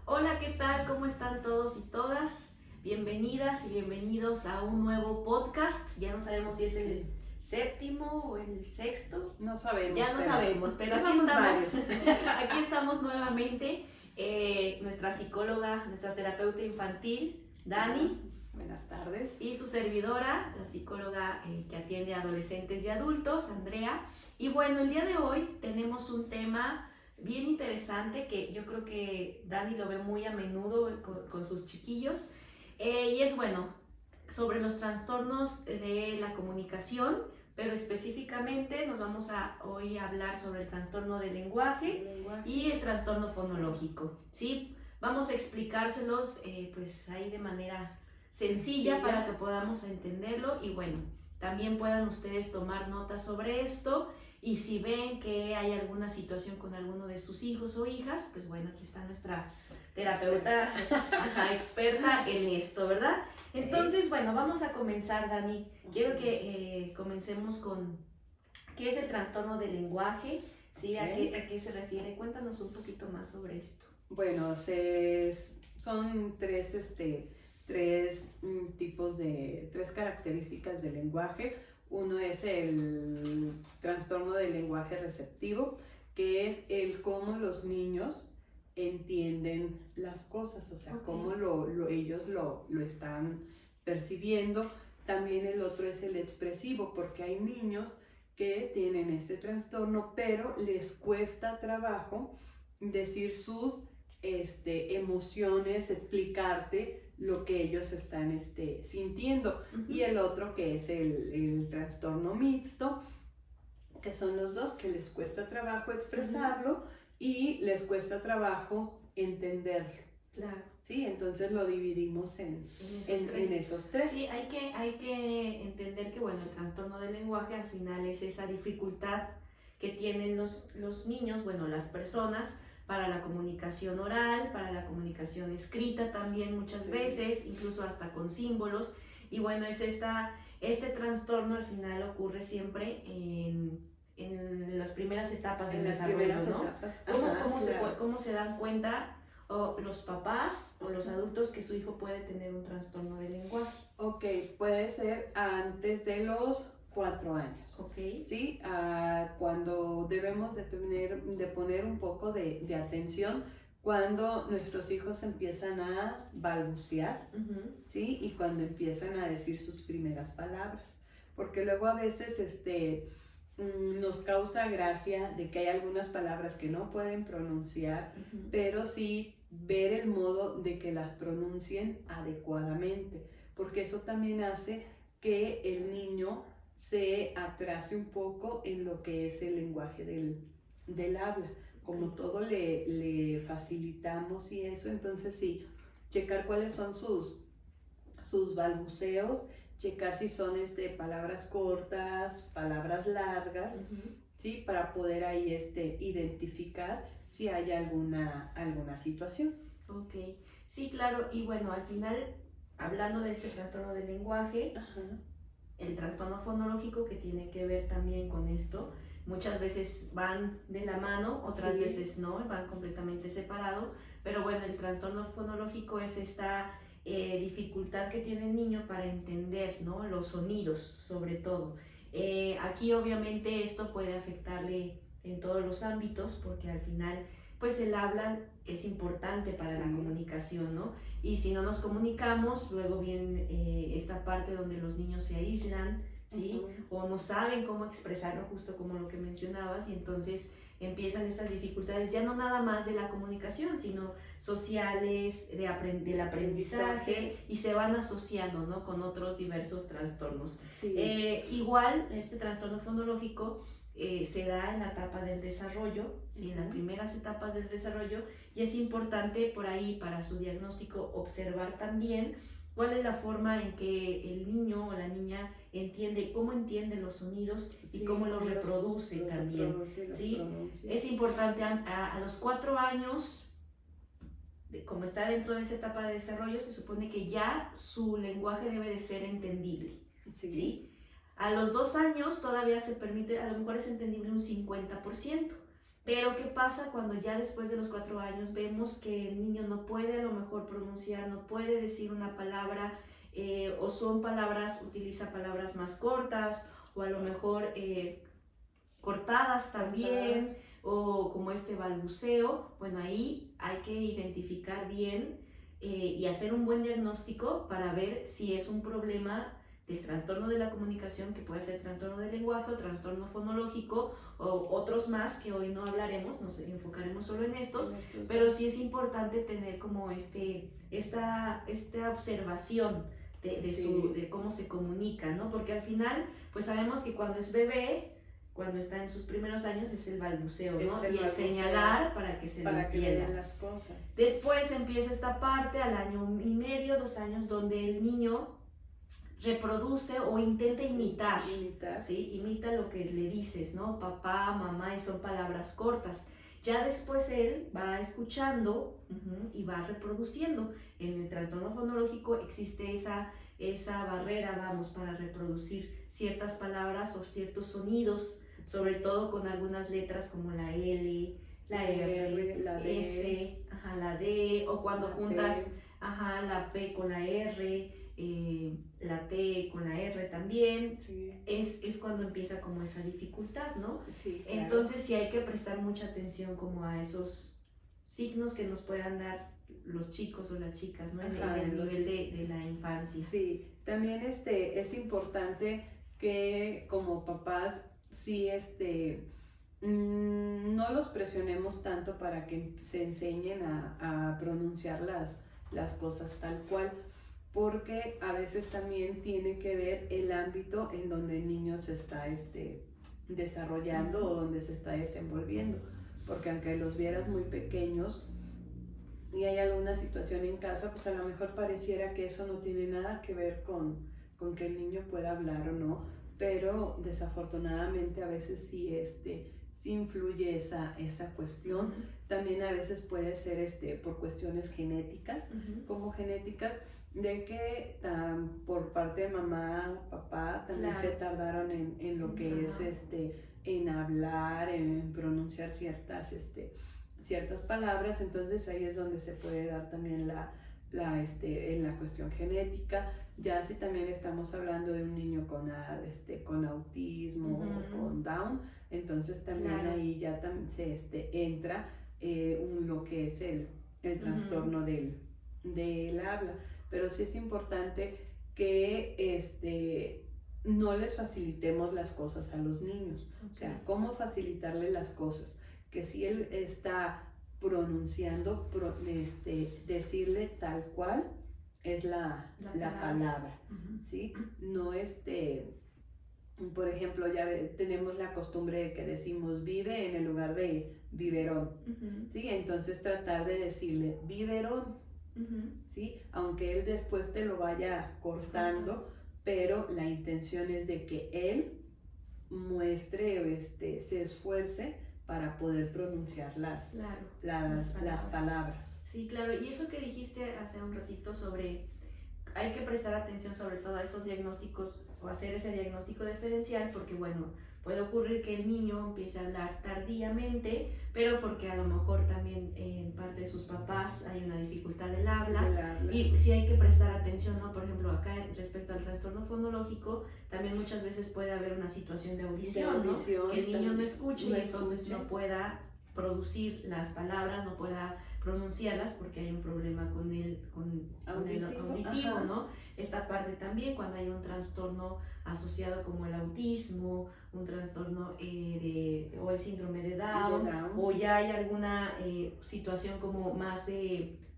Hola, ¿qué tal? ¿Cómo están todos y todas? Bienvenidas y bienvenidos a un nuevo podcast. Ya no sabemos si es el séptimo o el sexto. No sabemos. Ya no sabemos, pero aquí estamos. Aquí estamos nuevamente. Nuestra psicóloga, nuestra terapeuta infantil, Dani. Buenas tardes. Y su servidora, la psicóloga que atiende a adolescentes y adultos, Andrea. Y bueno, el día de hoy tenemos un tema bien interesante que yo creo que Dani lo ve muy a menudo con sus chiquillos. Y es bueno, sobre los trastornos de la comunicación, pero específicamente nos vamos a hoy a hablar sobre el trastorno del lenguaje y el trastorno fonológico, ¿sí? Vamos a explicárselos pues ahí de manera sencilla para que podamos entenderlo y bueno, también puedan ustedes tomar notas sobre esto y si ven que hay alguna situación con alguno de sus hijos o hijas, pues bueno, aquí está nuestra terapeuta experta en esto, ¿verdad? Entonces, bueno, vamos a comenzar, Dani. Quiero que comencemos con ¿qué es el trastorno del lenguaje? ¿Sí? ¿A qué se refiere? Cuéntanos un poquito más sobre esto. Bueno, son tres tipos tres características del lenguaje. Uno es el trastorno del lenguaje receptivo, que es el cómo los niños entienden las cosas, o sea, cómo ellos lo están percibiendo. También el otro es el expresivo, porque hay niños que tienen este trastorno, pero les cuesta trabajo decir sus emociones, explicarte lo que ellos están sintiendo. Y el otro que es el trastorno mixto, que son los dos, que les cuesta trabajo expresarlo y les cuesta trabajo entenderlo. Claro. Sí, entonces lo dividimos en esos tres. Sí, hay que entender que bueno, el trastorno del lenguaje al final es esa dificultad que tienen los niños, bueno, las personas, para la comunicación oral, para la comunicación escrita también muchas veces, incluso hasta con símbolos. Y bueno, es este trastorno al final ocurre siempre en las primeras etapas del desarrollo, ¿no? ¿Cómo se dan cuenta los papás o los adultos que su hijo puede tener un trastorno de lenguaje? Ok, puede ser antes de los 4 años. Okay. ¿Sí? Cuando debemos de poner un poco de atención cuando nuestros hijos empiezan a balbucear, ¿sí? Y cuando empiezan a decir sus primeras palabras, porque luego a veces nos causa gracia de que hay algunas palabras que no pueden pronunciar, pero sí ver el modo de que las pronuncien adecuadamente, porque eso también hace que el niño se atrase un poco en lo que es el lenguaje del habla. Como todo le facilitamos y eso, entonces sí, checar cuáles son sus balbuceos, checar si son palabras cortas, palabras largas, ¿sí? Para poder ahí identificar si hay alguna situación. Ok, sí, claro, y bueno, al final, hablando de este trastorno del lenguaje, el trastorno fonológico que tiene que ver también con esto, muchas veces van de la mano, otras veces no, van completamente separados, pero bueno, el trastorno fonológico es esta dificultad que tiene el niño para entender, ¿no? Los sonidos, sobre todo. Aquí obviamente esto puede afectarle en todos los ámbitos, porque al final pues el habla es importante para la comunicación, ¿no? Y si no nos comunicamos, luego viene esta parte donde los niños se aíslan, ¿sí? O no saben cómo expresarlo, justo como lo que mencionabas, y entonces empiezan estas dificultades, ya no nada más de la comunicación, sino sociales, del aprendizaje, y se van asociando, ¿no? Con otros diversos trastornos. Igual, este trastorno fonológico se da en la etapa del desarrollo, ¿sí? En las primeras etapas del desarrollo, y es importante por ahí para su diagnóstico observar también cuál es la forma en que el niño o la niña cómo entiende los sonidos y cómo los reproduce también. ¿Sí? Es importante a los 4 años, como está dentro de esa etapa de desarrollo, se supone que ya su lenguaje debe de ser entendible. ¿Sí? A los 2 años todavía se permite, a lo mejor es entendible un 50%, Pero ¿qué pasa cuando ya después de los 4 años vemos que el niño no puede a lo mejor pronunciar, no puede decir una palabra, o son palabras, utiliza palabras más cortas, o a lo mejor cortadas también, o como este balbuceo? Bueno, ahí hay que identificar bien y hacer un buen diagnóstico para ver si es un problema del trastorno de la comunicación, que puede ser trastorno del lenguaje o trastorno fonológico, o otros más que hoy no hablaremos, nos enfocaremos solo en estos, pero sí es importante tener como esta observación de cómo se comunica, ¿no? Porque al final, pues sabemos que cuando es bebé, cuando está en sus primeros años, es el balbuceo, ¿no? Y el señalar para que se le entienda las cosas. Después empieza esta parte al 1 año y medio, 2 años, donde el niño reproduce o intenta imitar, ¿sí? Imita lo que le dices, ¿no? Papá, mamá, y son palabras cortas. Ya después él va escuchando y va reproduciendo. En el trastorno fonológico existe esa barrera, vamos, para reproducir ciertas palabras o ciertos sonidos, sobre todo con algunas letras como la L, la R, la D, S, la D, o cuando juntas la P con la R, la T con la R también, es cuando empieza como esa dificultad, ¿no? Sí, claro. Entonces sí hay que prestar mucha atención como a esos signos que nos puedan dar los chicos o las chicas, ¿no? En el nivel de la infancia. Sí, también es importante que como papás sí no los presionemos tanto para que se enseñen a pronunciar las cosas tal cual, porque a veces también tiene que ver el ámbito en donde el niño se está desarrollando o donde se está desenvolviendo, porque aunque los vieras muy pequeños y hay alguna situación en casa, pues a lo mejor pareciera que eso no tiene nada que ver con que el niño pueda hablar o no, pero desafortunadamente a veces sí influye esa cuestión. También a veces puede ser por cuestiones genéticas, como genéticas de que por parte de mamá, papá, también se tardaron en lo que es en hablar, en pronunciar ciertas palabras. Entonces ahí es donde se puede dar también en la cuestión genética. Ya si también estamos hablando de un niño con autismo o con Down, entonces también ahí ya se entra lo que es el trastorno del habla. Pero sí es importante que no les facilitemos las cosas a los niños. O sea, ¿cómo facilitarle las cosas? Que si él está pronunciando, decirle tal cual es la palabra, ¿sí? No por ejemplo, ya tenemos la costumbre de que decimos vive en el lugar de biberón, ¿sí? Entonces tratar de decirle biberón, ¿sí? Aunque él después te lo vaya cortando, pero la intención es de que él muestre, se esfuerce para poder pronunciar las palabras. Sí, claro. Y eso que dijiste hace un ratito sobre hay que prestar atención sobre todo a estos diagnósticos o hacer ese diagnóstico diferencial, porque bueno, puede ocurrir que el niño empiece a hablar tardíamente, pero porque a lo mejor también en parte de sus papás hay una dificultad del habla. Y sí hay que prestar atención, ¿no? Por ejemplo, acá respecto al trastorno fonológico, también muchas veces puede haber una situación de audición, ¿no? Que el niño no escuche y entonces no pueda producir las palabras, no pueda pronunciarlas porque hay un problema con el auditivo, ¿no? Esta parte también, cuando hay un trastorno asociado como el autismo, un trastorno o el síndrome de Down, o ya hay alguna situación como más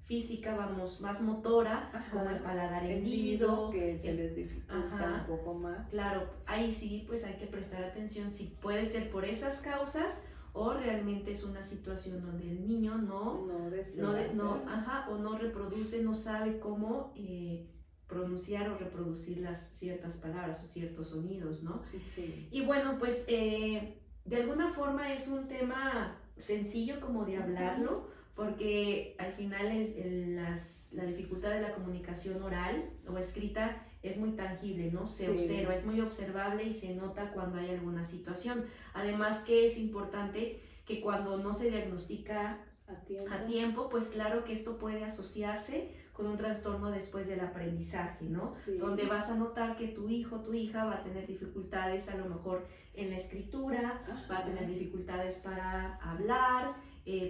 física, vamos, más motora, como el paladar hendido, que se les dificulta un poco más. Claro, ahí sí, pues hay que prestar atención si puede ser por esas causas o realmente es una situación donde el niño no reproduce, no sabe cómo pronunciar o reproducir ciertas palabras o ciertos sonidos, ¿no? Sí. Y bueno, pues de alguna forma es un tema sencillo como de hablarlo, porque al final la dificultad de la comunicación oral o escrita es muy tangible, ¿no? Se observa, es muy observable y se nota cuando hay alguna situación. Además que es importante que cuando no se diagnostica a tiempo, pues claro que esto puede asociarse con un trastorno después del aprendizaje, ¿no? Sí. Donde vas a notar que tu hijo, tu hija va a tener dificultades a lo mejor en la escritura, va a tener dificultades para hablar,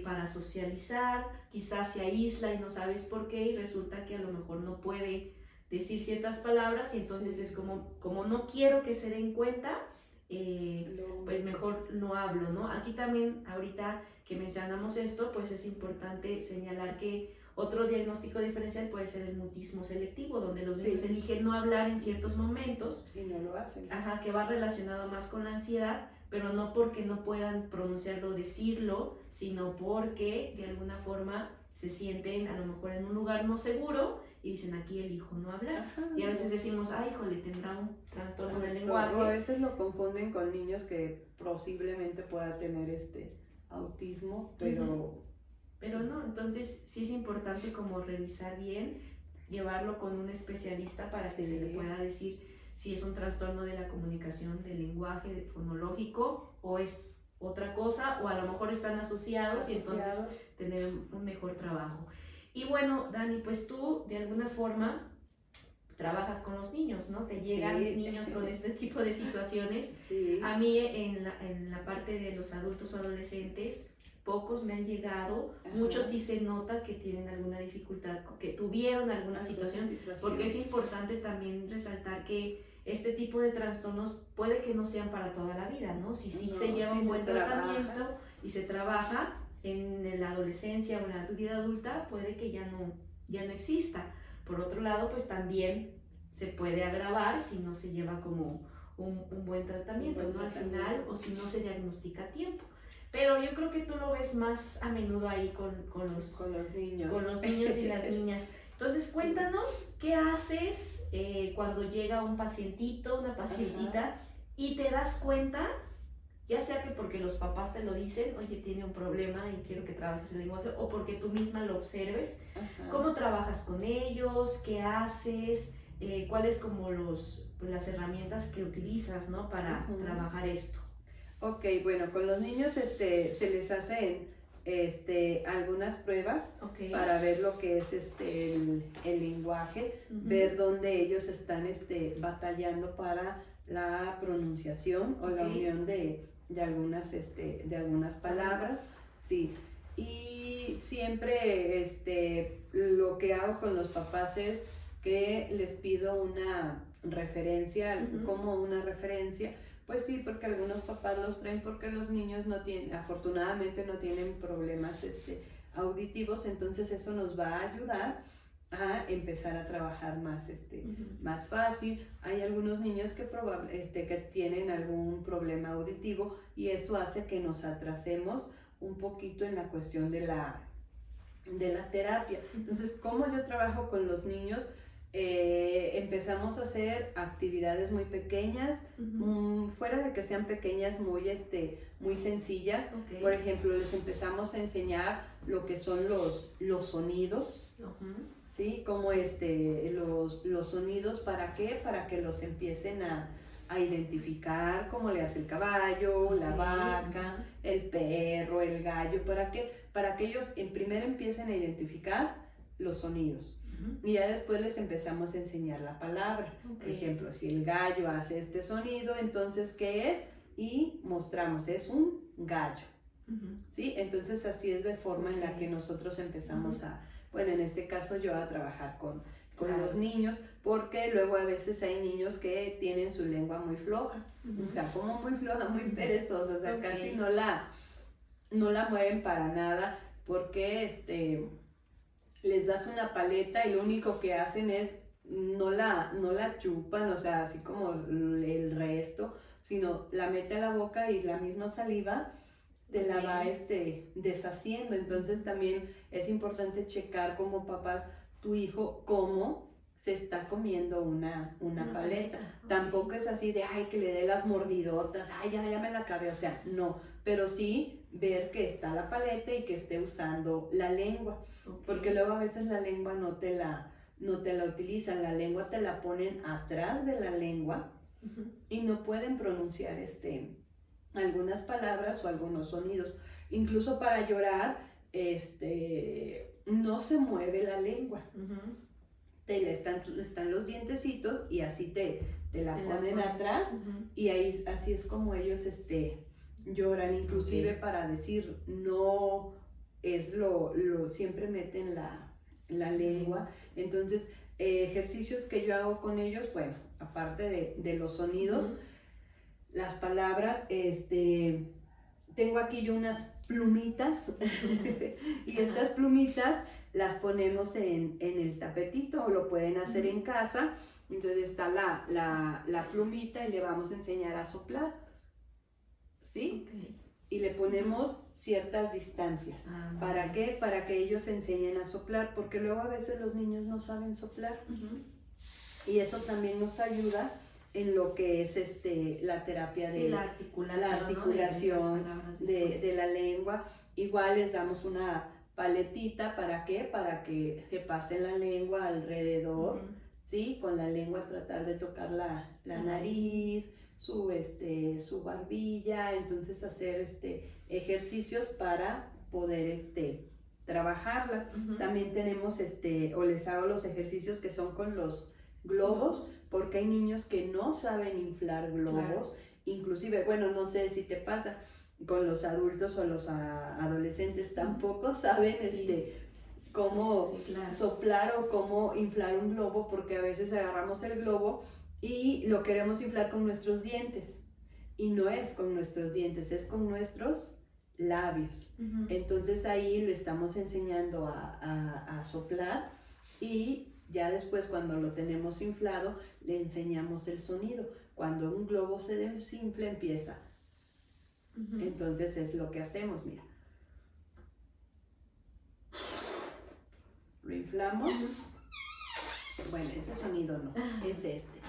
para socializar, quizás se aísla y no sabes por qué y resulta que a lo mejor no puede decir ciertas palabras y entonces sí. Es como no quiero que se den cuenta, pues mejor no hablo, ¿no? Aquí también, ahorita que mencionamos esto, pues es importante señalar que otro diagnóstico diferencial puede ser el mutismo selectivo, donde los niños eligen no hablar en ciertos momentos. Y no lo hacen. Ajá, que va relacionado más con la ansiedad, pero no porque no puedan pronunciarlo o decirlo, sino porque de alguna forma se sienten a lo mejor en un lugar no seguro y dicen aquí elijo no hablar. Ajá, y a veces decimos, ay, híjole, tendrá un trastorno del lenguaje. O a veces lo confunden con niños que posiblemente pueda tener autismo, pero... Pero no, entonces sí es importante como revisar bien, llevarlo con un especialista para que se le pueda decir si es un trastorno de la comunicación, del lenguaje fonológico o es otra cosa, o a lo mejor están asociados y entonces tener un mejor trabajo. Y bueno, Dani, pues tú de alguna forma trabajas con los niños, ¿no? Te llegan niños con este tipo de situaciones. Sí. A mí en la parte de los adultos o adolescentes, pocos me han llegado, muchos sí se nota que tienen alguna dificultad, que tuvieron alguna situación, porque es importante también resaltar que este tipo de trastornos puede que no sean para toda la vida, ¿no? Si sí se lleva un buen tratamiento y se trabaja en la adolescencia o en la vida adulta, puede que ya no exista. Por otro lado, pues también se puede agravar si no se lleva como un buen tratamiento, ¿no? Al final, o si no se diagnostica a tiempo. Pero yo creo que tú lo ves más a menudo ahí con los niños. Con los niños y las niñas. Entonces, cuéntanos qué haces cuando llega un pacientito, una pacientita, y te das cuenta, ya sea que porque los papás te lo dicen, oye, tiene un problema y quiero que trabajes el lenguaje, o porque tú misma lo observes. ¿Cómo trabajas con ellos? ¿Qué haces? ¿Cuáles como las herramientas que utilizas, ¿no? Para trabajar esto? Ok, bueno, con los niños se les hacen algunas pruebas para ver lo que es el lenguaje, ver dónde ellos están batallando para la pronunciación o la unión de algunas palabras, sí. Y siempre lo que hago con los papás es que les pido una referencia, como una referencia. Pues sí, porque algunos papás los traen porque los niños afortunadamente no tienen problemas auditivos, entonces eso nos va a ayudar a empezar a trabajar más fácil. Hay algunos niños que tienen algún problema auditivo y eso hace que nos atrasemos un poquito en la cuestión de la terapia. Entonces, ¿cómo yo trabajo con los niños? Empezamos a hacer actividades muy pequeñas, fuera de que sean pequeñas, muy sencillas. Por ejemplo, les empezamos a enseñar lo que son los sonidos, ¿sí? Como los sonidos, ¿para qué? Para que los empiecen a identificar, cómo le hace el caballo, la vaca, el perro, el gallo. ¿Para qué? Para que ellos primero empiecen a identificar los sonidos. Y ya después les empezamos a enseñar la palabra. Por ejemplo, si el gallo hace este sonido, entonces, ¿qué es? Y mostramos, es un gallo. ¿Sí? Entonces, así es de forma en la que nosotros empezamos bueno, en este caso yo a trabajar con los niños, porque luego a veces hay niños que tienen su lengua muy floja, o sea, como muy floja, muy perezosa, o sea, casi no la mueven para nada, porque les das una paleta y lo único que hacen es no la chupan, o sea, así como el resto, sino la mete a la boca y la misma saliva te la va deshaciendo. Entonces también es importante checar como papás tu hijo cómo se está comiendo una paleta. Tampoco es así de, ay, que le dé las mordidotas, ay, ya me la acabé, o sea, no, pero sí ver que está la paleta y que esté usando la lengua. Porque luego a veces la lengua no te la utilizan, la lengua te la ponen atrás de la lengua y no pueden pronunciar algunas palabras o algunos sonidos. Incluso para llorar, no se mueve la lengua. Están los dientecitos y así te la ponen atrás, y ahí así es como ellos lloran, inclusive para decir no es siempre meten la lengua. Entonces, ejercicios que yo hago con ellos, bueno, aparte de los sonidos, las palabras, tengo aquí yo unas plumitas y estas plumitas las ponemos en el tapetito, o lo pueden hacer en casa. Entonces está la plumita y le vamos a enseñar a soplar, ¿sí? Y le ponemos ciertas distancias. ¿Para qué? Para que ellos enseñen a soplar, porque luego a veces los niños no saben soplar. Y eso también nos ayuda en lo que es la terapia de la articulación, ¿no? de la lengua. Igual les damos una paletita, ¿para qué? Para que se pasen la lengua alrededor, ¿sí? Con la lengua tratar de tocar la nariz, su barbilla. Entonces hacer ejercicios para poder trabajarla. También tenemos o les hago los ejercicios que son con los globos, porque hay niños que no saben inflar globos. Inclusive, bueno, no sé si te pasa con los adultos o los adolescentes, tampoco saben cómo soplar o cómo inflar un globo, porque a veces agarramos el globo y lo queremos inflar con nuestros dientes, y no es con nuestros dientes, es con nuestros labios. Entonces ahí le estamos enseñando a soplar, y ya después, cuando lo tenemos inflado, le enseñamos el sonido. Cuando un globo se desinfla, empieza. Entonces es lo que hacemos, mira. Lo inflamos. Bueno, ese sonido no, es este.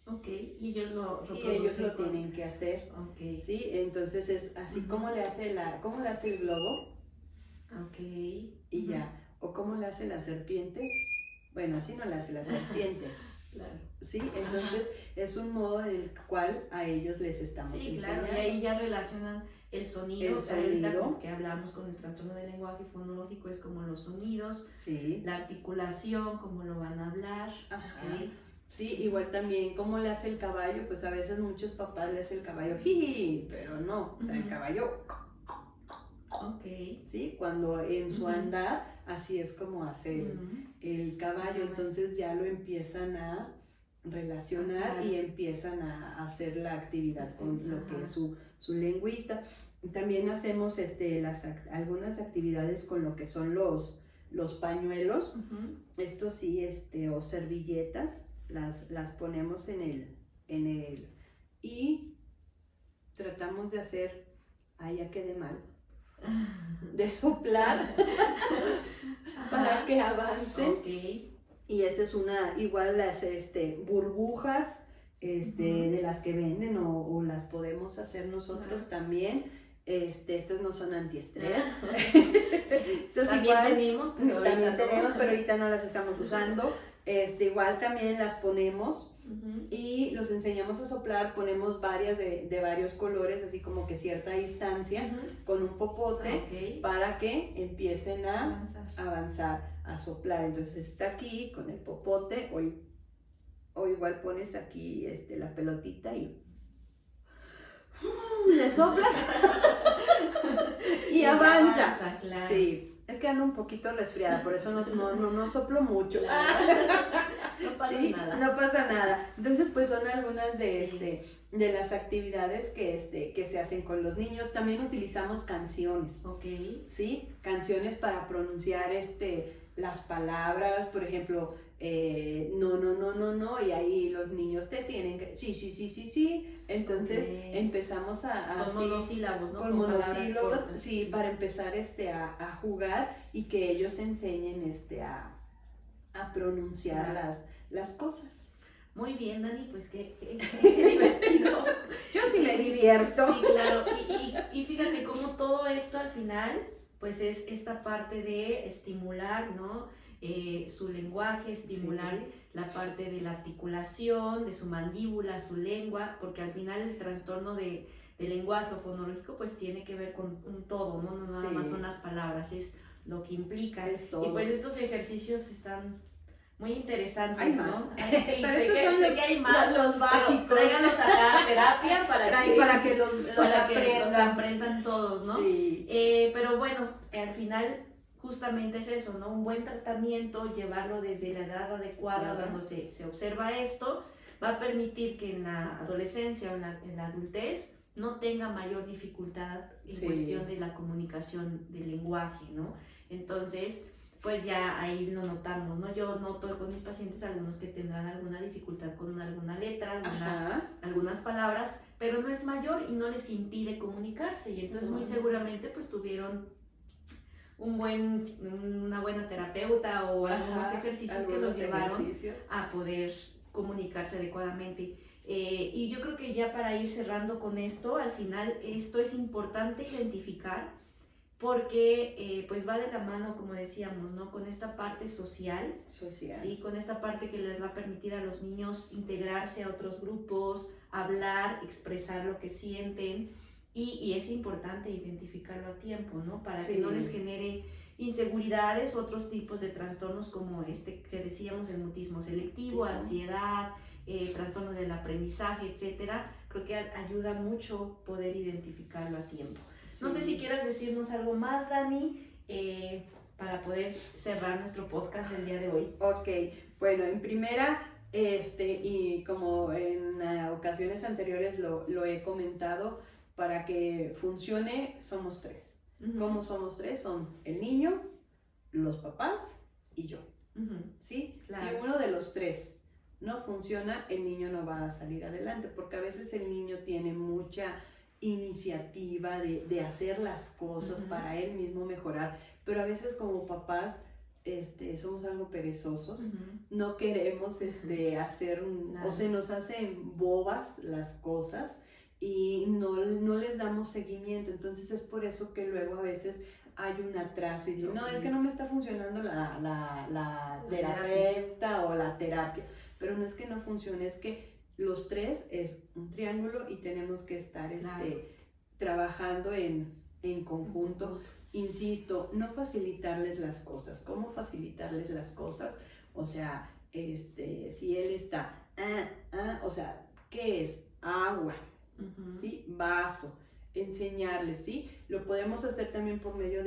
Ok, y ellos lo tienen que hacer. Sí, entonces es así como le hace el globo. Y ya. O cómo le hace la serpiente. Bueno, así no le hace la serpiente. Claro. Sí, entonces es un modo en el cual a ellos les estamos enseñando. Claro, y ahí ya relacionan el sonido. Ahorita que hablamos con el trastorno del lenguaje fonológico, es como los sonidos, la articulación, cómo lo van a hablar. Sí, igual también cómo le hace el caballo. Pues a veces muchos papás le hacen el caballo jiji, pero no, o sea, el caballo. Sí, cuando en su andar, así es como hace el caballo. Entonces ya lo empiezan a relacionar y empiezan a hacer la actividad con lo que es su lengüita. También hacemos algunas actividades con lo que son los pañuelos. Estos sí, o servilletas, las ponemos en el y tratamos de hacer, ya quedé mal, de soplar para que avancen. Y esa es igual las burbujas de las que venden, o las podemos hacer nosotros también. Estas no son antiestrés. También tenemos, pero ahorita no las estamos usando. Igual también las ponemos y los enseñamos a soplar. Ponemos varias de varios colores, así como que cierta distancia, con un popote, para que empiecen a avanzar, a soplar. Entonces está aquí con el popote, o igual pones aquí la pelotita y le soplas y avanza. Claro. Sí, es que ando un poquito resfriada, por eso no soplo mucho. No pasa nada. No pasa nada. Entonces, pues son algunas de las actividades que se hacen con los niños. También utilizamos canciones. ¿Sí? Canciones para pronunciar las palabras, por ejemplo, no, y ahí los niños te tienen que, sí. Entonces empezamos con monosílabos, ¿no? Con monosílabos, sí, para empezar a jugar y que ellos enseñen a pronunciar las cosas. Muy bien, Dani, pues qué divertido. Yo sí me divierto. Sí, claro, y fíjate cómo todo esto al final, pues es esta parte de estimular, ¿no? Su lenguaje, estimular la parte de la articulación, de su mandíbula, su lengua, porque al final el trastorno del del lenguaje o fonológico, pues tiene que ver con un todo, ¿no? No nada más son las palabras, es lo que implica. Es todo. Y pues estos ejercicios están muy interesantes, hay ¿no? más. Ay, sí, sé que hay más. Los básicos. Tráiganos acá a terapia para que los aprendan todos, ¿no? Sí. Pero bueno, al final justamente es eso, ¿no? Un buen tratamiento, llevarlo desde la edad adecuada, cuando se observa esto, va a permitir que en la adolescencia o en la adultez no tenga mayor dificultad en cuestión de la comunicación del lenguaje, ¿no? Entonces, pues ya ahí lo notamos, ¿no? Yo noto con mis pacientes algunos que tendrán alguna dificultad con alguna letra, algunas palabras, pero no es mayor y no les impide comunicarse, y entonces muy seguramente pues tuvieron una buena terapeuta o algunos ejercicios que los llevaron a poder comunicarse adecuadamente. Y yo creo que ya para ir cerrando con esto, al final esto es importante identificar porque pues va de la mano, como decíamos, ¿no? Con esta parte social. ¿Sí? Con esta parte que les va a permitir a los niños integrarse a otros grupos, hablar, expresar lo que sienten, y es importante identificarlo a tiempo, ¿no? Para que no les genere inseguridades, otros tipos de trastornos como este que decíamos, el mutismo selectivo, ansiedad, trastornos del aprendizaje, etcétera. Creo que ayuda mucho poder identificarlo a tiempo. No sé si quieras decirnos algo más, Dani, para poder cerrar nuestro podcast del día de hoy. Ok, bueno, en primera, y como en ocasiones anteriores lo he comentado, para que funcione somos tres. ¿Cómo somos tres? Son el niño, los papás y yo. ¿Sí? Claro. Si uno de los tres no funciona, el niño no va a salir adelante, porque a veces el niño tiene mucha iniciativa de hacer las cosas para él mismo mejorar, pero a veces como papás somos algo perezosos, no queremos hacer o se nos hacen bobas las cosas y no les damos seguimiento. Entonces es por eso que luego a veces hay un atraso y dicen, no, es que no me está funcionando la terapeuta o la terapia, pero no es que no funcione, es que los tres es un triángulo y tenemos que estar trabajando en conjunto. Insisto, no facilitarles las cosas. ¿Cómo facilitarles las cosas? O sea, si él está, o sea, ¿qué es? Agua, ¿sí? Vaso, enseñarles, ¿sí? Lo podemos hacer también por medio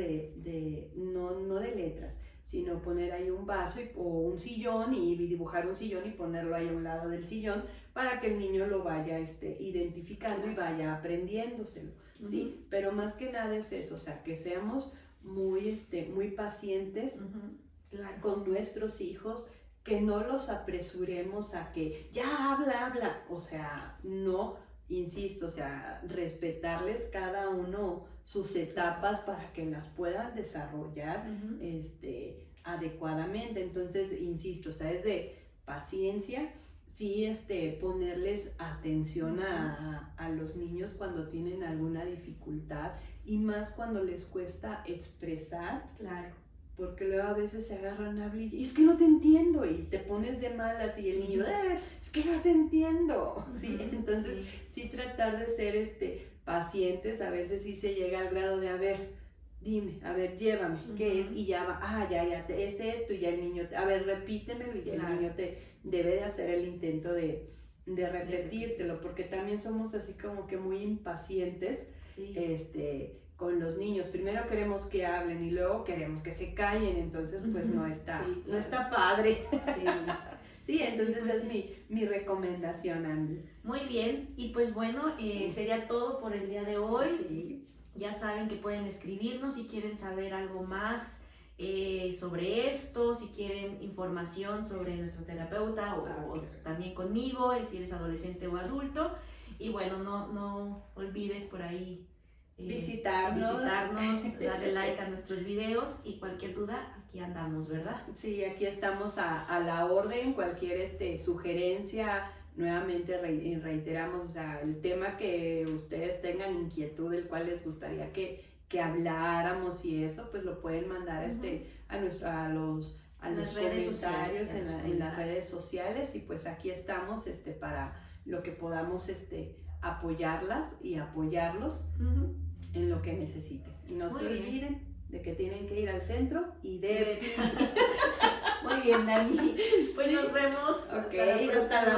no de letras, sino poner ahí un vaso o un sillón y dibujar un sillón y ponerlo ahí a un lado del sillón para que el niño lo vaya identificando y vaya aprendiéndoselo, ¿sí? Pero más que nada es eso, o sea, que seamos muy pacientes con nuestros hijos, que no los apresuremos a que ya habla, o sea, no, insisto, o sea, respetarles cada uno sus etapas para que las puedan desarrollar adecuadamente. Entonces, insisto, o sea, es de paciencia, sí, ponerles atención a los niños cuando tienen alguna dificultad y más cuando les cuesta expresar. Claro. Porque luego a veces se agarran a hablar y es que no te entiendo y te pones de malas y el niño, es que no te entiendo. ¿Sí? Entonces, sí tratar de ser pacientes, a veces sí se llega al grado de, a ver, dime, a ver, llévame, ¿qué es? Y ya va, ya, es esto, y ya el niño, a ver, repítemelo, y ya el niño te debe de hacer el intento de repetírtelo, porque también somos así como que muy impacientes, con los niños. Primero queremos que hablen y luego queremos que se callen, entonces pues no está padre. Sí, entonces pues es mi recomendación, Andy. Muy bien, y pues bueno, sería todo por el día de hoy. Sí. Ya saben que pueden escribirnos si quieren saber algo más sobre esto, si quieren información sobre nuestro terapeuta o también conmigo, si eres adolescente o adulto. Y bueno, no olvides por ahí visitarnos, darle like a nuestros videos y cualquier duda, aquí andamos, ¿verdad? Sí, aquí estamos a la orden, cualquier sugerencia, nuevamente reiteramos, o sea, el tema que ustedes tengan inquietud, del cual les gustaría que habláramos y eso, pues lo pueden mandar a los comentarios en las redes sociales y pues aquí estamos para lo que podamos apoyarlas y apoyarlos en lo que necesiten. Y no se olviden de que tienen que ir al centro y de... Muy bien, Dani. Pues nos vemos. Ok, hasta la